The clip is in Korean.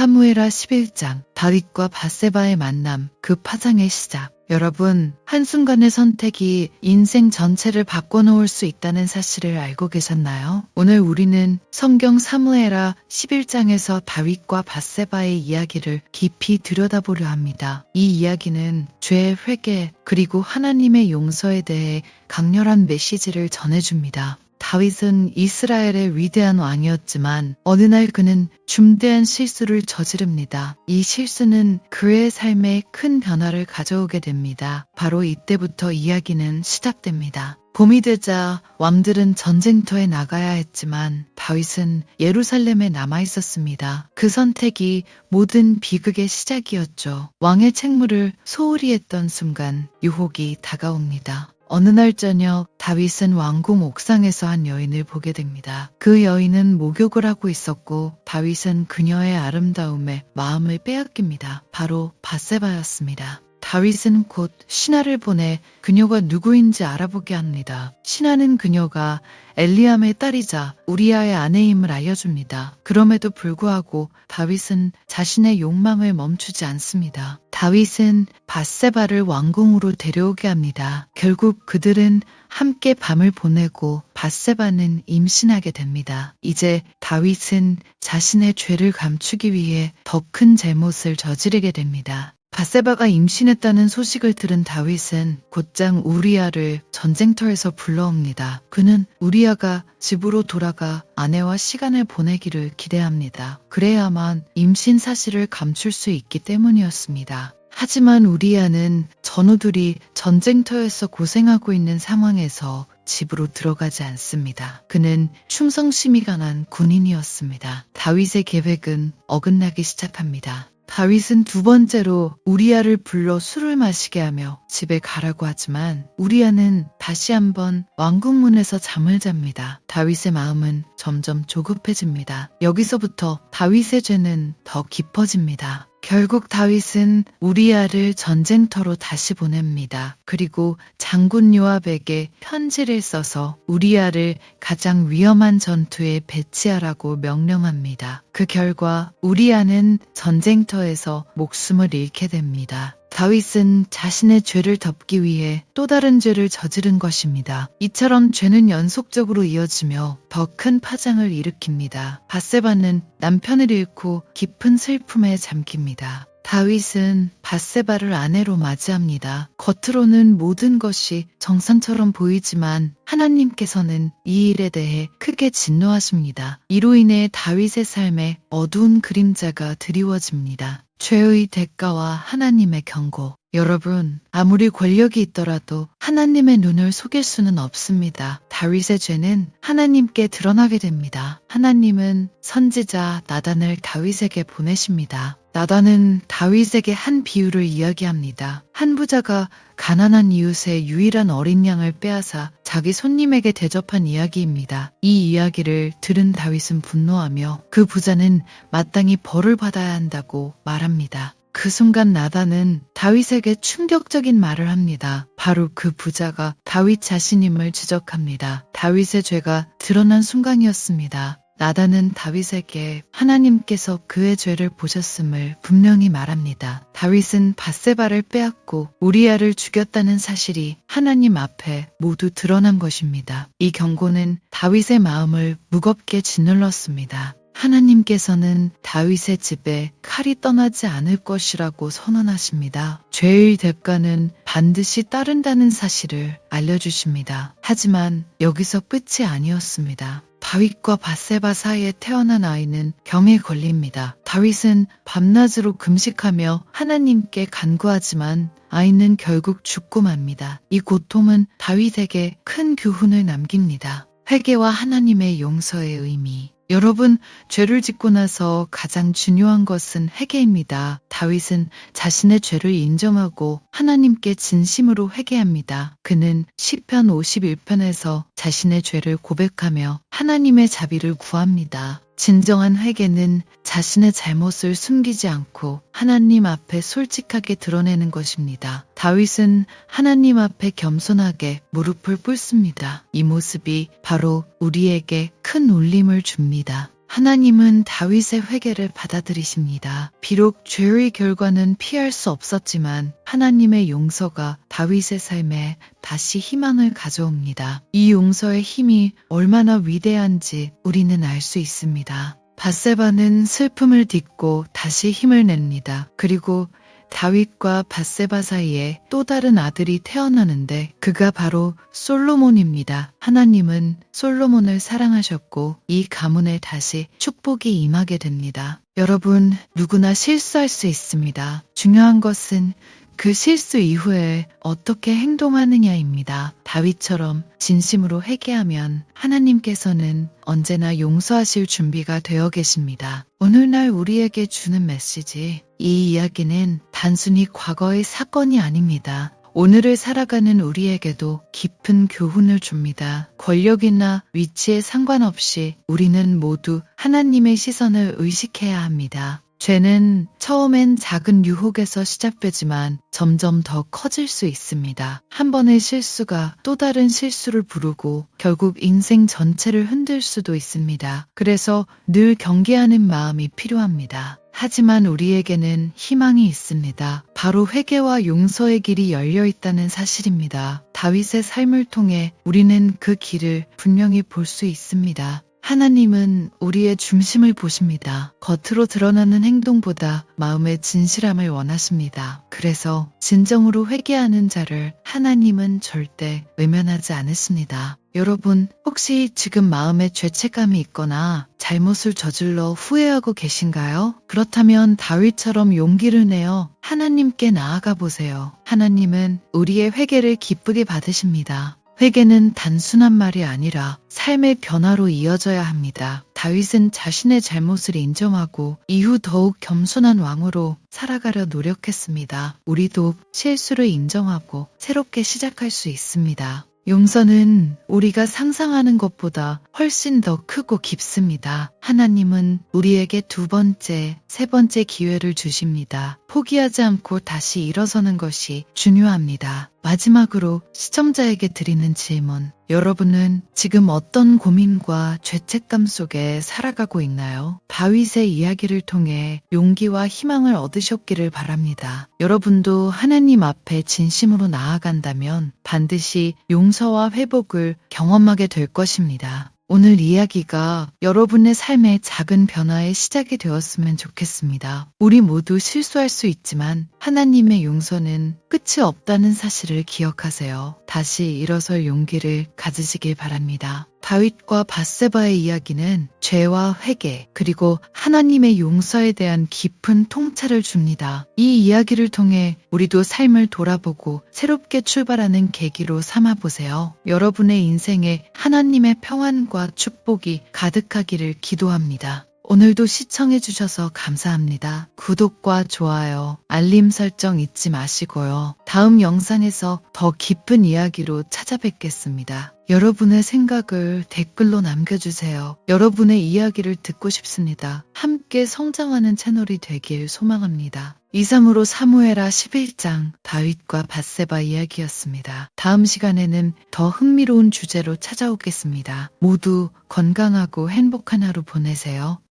사무엘하 11장, 다윗과 밧세바의 만남, 그 파장의 시작. 여러분, 한순간의 선택이 인생 전체를 바꿔놓을 수 있다는 사실을 알고 계셨나요? 오늘 우리는 성경 사무엘하 11장에서 다윗과 밧세바의 이야기를 깊이 들여다보려 합니다. 이 이야기는 죄의 회개 그리고 하나님의 용서에 대해 강렬한 메시지를 전해줍니다. 다윗은 이스라엘의 위대한 왕이었지만 어느 날 그는 중대한 실수를 저지릅니다. 이 실수는 그의 삶에 큰 변화를 가져오게 됩니다. 바로 이때부터 이야기는 시작됩니다. 봄이 되자 왕들은 전쟁터에 나가야 했지만 다윗은 예루살렘에 남아 있었습니다. 그 선택이 모든 비극의 시작이었죠. 왕의 책무를 소홀히 했던 순간 유혹이 다가옵니다. 어느 날 저녁 다윗은 왕궁 옥상에서 한 여인을 보게 됩니다. 그 여인은 목욕을 하고 있었고 다윗은 그녀의 아름다움에 마음을 빼앗깁니다. 바로 밧세바였습니다. 다윗은 곧 신하를 보내 그녀가 누구인지 알아보게 합니다. 신하는 그녀가 엘리암의 딸이자 우리아의 아내임을 알려줍니다. 그럼에도 불구하고 다윗은 자신의 욕망을 멈추지 않습니다. 다윗은 밧세바를 왕궁으로 데려오게 합니다. 결국 그들은 함께 밤을 보내고 밧세바는 임신하게 됩니다. 이제 다윗은 자신의 죄를 감추기 위해 더 큰 잘못을 저지르게 됩니다. 밧세바가 임신했다는 소식을 들은 다윗은 곧장 우리아를 전쟁터에서 불러옵니다. 그는 우리아가 집으로 돌아가 아내와 시간을 보내기를 기대합니다. 그래야만 임신 사실을 감출 수 있기 때문이었습니다. 하지만 우리아는 전우들이 전쟁터에서 고생하고 있는 상황에서 집으로 들어가지 않습니다. 그는 충성심이 강한 군인이었습니다. 다윗의 계획은 어긋나기 시작합니다. 다윗은 두 번째로 우리아를 불러 술을 마시게 하며 집에 가라고 하지만 우리아는 다시 한번 왕궁문에서 잠을 잡니다. 다윗의 마음은 점점 조급해집니다. 여기서부터 다윗의 죄는 더 깊어집니다. 결국 다윗은 우리아를 전쟁터로 다시 보냅니다. 그리고 장군 요압에게 편지를 써서 우리아를 가장 위험한 전투에 배치하라고 명령합니다. 그 결과 우리아는 전쟁터에서 목숨을 잃게 됩니다. 다윗은 자신의 죄를 덮기 위해 또 다른 죄를 저지른 것입니다. 이처럼 죄는 연속적으로 이어지며 더 큰 파장을 일으킵니다. 밧세바는 남편을 잃고 깊은 슬픔에 잠깁니다. 다윗은 밧세바를 아내로 맞이합니다. 겉으로는 모든 것이 정상처럼 보이지만 하나님께서는 이 일에 대해 크게 진노하십니다. 이로 인해 다윗의 삶에 어두운 그림자가 드리워집니다. 죄의 대가와 하나님의 경고. 여러분, 아무리 권력이 있더라도 하나님의 눈을 속일 수는 없습니다. 다윗의 죄는 하나님께 드러나게 됩니다. 하나님은 선지자 나단을 다윗에게 보내십니다. 나단은 다윗에게 한 비유를 이야기합니다. 한 부자가 가난한 이웃의 유일한 어린 양을 빼앗아 자기 손님에게 대접한 이야기입니다. 이 이야기를 들은 다윗은 분노하며 그 부자는 마땅히 벌을 받아야 한다고 말합니다. 그 순간 나단은 다윗에게 충격적인 말을 합니다. 바로 그 부자가 다윗 자신임을 지적합니다. 다윗의 죄가 드러난 순간이었습니다. 나단은 다윗에게 하나님께서 그의 죄를 보셨음을 분명히 말합니다. 다윗은 밧세바를 빼앗고 우리아를 죽였다는 사실이 하나님 앞에 모두 드러난 것입니다. 이 경고는 다윗의 마음을 무겁게 짓눌렀습니다. 하나님께서는 다윗의 집에 칼이 떠나지 않을 것이라고 선언하십니다. 죄의 대가는 반드시 따른다는 사실을 알려주십니다. 하지만 여기서 끝이 아니었습니다. 다윗과 밧세바 사이에 태어난 아이는 병에 걸립니다. 다윗은 밤낮으로 금식하며 하나님께 간구하지만 아이는 결국 죽고 맙니다. 이 고통은 다윗에게 큰 교훈을 남깁니다. 회개와 하나님의 용서의 의미. 여러분, 죄를 짓고 나서 가장 중요한 것은 회개입니다. 다윗은 자신의 죄를 인정하고 하나님께 진심으로 회개합니다. 그는 시편 51편에서 자신의 죄를 고백하며 하나님의 자비를 구합니다. 진정한 회개는 자신의 잘못을 숨기지 않고 하나님 앞에 솔직하게 드러내는 것입니다. 다윗은 하나님 앞에 겸손하게 무릎을 꿇습니다. 이 모습이 바로 우리에게 큰 울림을 줍니다. 하나님은 다윗의 회개를 받아들이십니다. 비록 죄의 결과는 피할 수 없었지만 하나님의 용서가 다윗의 삶에 다시 희망을 가져옵니다. 이 용서의 힘이 얼마나 위대한지 우리는 알 수 있습니다. 밧세바는 슬픔을 딛고 다시 힘을 냅니다. 그리고 다윗과 밧세바 사이에 또 다른 아들이 태어나는데 그가 바로 솔로몬입니다. 하나님은 솔로몬을 사랑하셨고 이 가문에 다시 축복이 임하게 됩니다. 여러분, 누구나 실수할 수 있습니다. 중요한 것은 그 실수 이후에 어떻게 행동하느냐입니다. 다윗처럼 진심으로 회개하면 하나님께서는 언제나 용서하실 준비가 되어 계십니다. 오늘날 우리에게 주는 메시지, 이 이야기는 단순히 과거의 사건이 아닙니다. 오늘을 살아가는 우리에게도 깊은 교훈을 줍니다. 권력이나 위치에 상관없이 우리는 모두 하나님의 시선을 의식해야 합니다. 죄는 처음엔 작은 유혹에서 시작되지만 점점 더 커질 수 있습니다. 한 번의 실수가 또 다른 실수를 부르고 결국 인생 전체를 흔들 수도 있습니다. 그래서 늘 경계하는 마음이 필요합니다. 하지만 우리에게는 희망이 있습니다. 바로 회개와 용서의 길이 열려 있다는 사실입니다. 다윗의 삶을 통해 우리는 그 길을 분명히 볼 수 있습니다. 하나님은 우리의 중심을 보십니다. 겉으로 드러나는 행동보다 마음의 진실함을 원하십니다. 그래서 진정으로 회개하는 자를 하나님은 절대 외면하지 않으십니다. 여러분, 혹시 지금 마음에 죄책감이 있거나 잘못을 저질러 후회하고 계신가요? 그렇다면 다윗처럼 용기를 내어 하나님께 나아가 보세요. 하나님은 우리의 회개를 기쁘게 받으십니다. 회개는 단순한 말이 아니라 삶의 변화로 이어져야 합니다. 다윗은 자신의 잘못을 인정하고 이후 더욱 겸손한 왕으로 살아가려 노력했습니다. 우리도 실수를 인정하고 새롭게 시작할 수 있습니다. 용서는 우리가 상상하는 것보다 훨씬 더 크고 깊습니다. 하나님은 우리에게 두 번째, 세 번째 기회를 주십니다. 포기하지 않고 다시 일어서는 것이 중요합니다. 마지막으로 시청자에게 드리는 질문. 여러분은 지금 어떤 고민과 죄책감 속에 살아가고 있나요? 다윗의 이야기를 통해 용기와 희망을 얻으셨기를 바랍니다. 여러분도 하나님 앞에 진심으로 나아간다면 반드시 용서와 회복을 경험하게 될 것입니다. 오늘 이야기가 여러분의 삶의 작은 변화의 시작이 되었으면 좋겠습니다. 우리 모두 실수할 수 있지만 하나님의 용서는 끝이 없다는 사실을 기억하세요. 다시 일어설 용기를 가지시길 바랍니다. 다윗과 밧세바의 이야기는 죄와 회개 그리고 하나님의 용서에 대한 깊은 통찰을 줍니다. 이 이야기를 통해 우리도 삶을 돌아보고 새롭게 출발하는 계기로 삼아보세요. 여러분의 인생에 하나님의 평안과 축복이 가득하기를 기도합니다. 오늘도 시청해주셔서 감사합니다. 구독과 좋아요, 알림 설정 잊지 마시고요. 다음 영상에서 더 깊은 이야기로 찾아뵙겠습니다. 여러분의 생각을 댓글로 남겨주세요. 여러분의 이야기를 듣고 싶습니다. 함께 성장하는 채널이 되길 소망합니다. 이상으로 사무엘하 11장 다윗과 밧세바 이야기였습니다. 다음 시간에는 더 흥미로운 주제로 찾아오겠습니다. 모두 건강하고 행복한 하루 보내세요.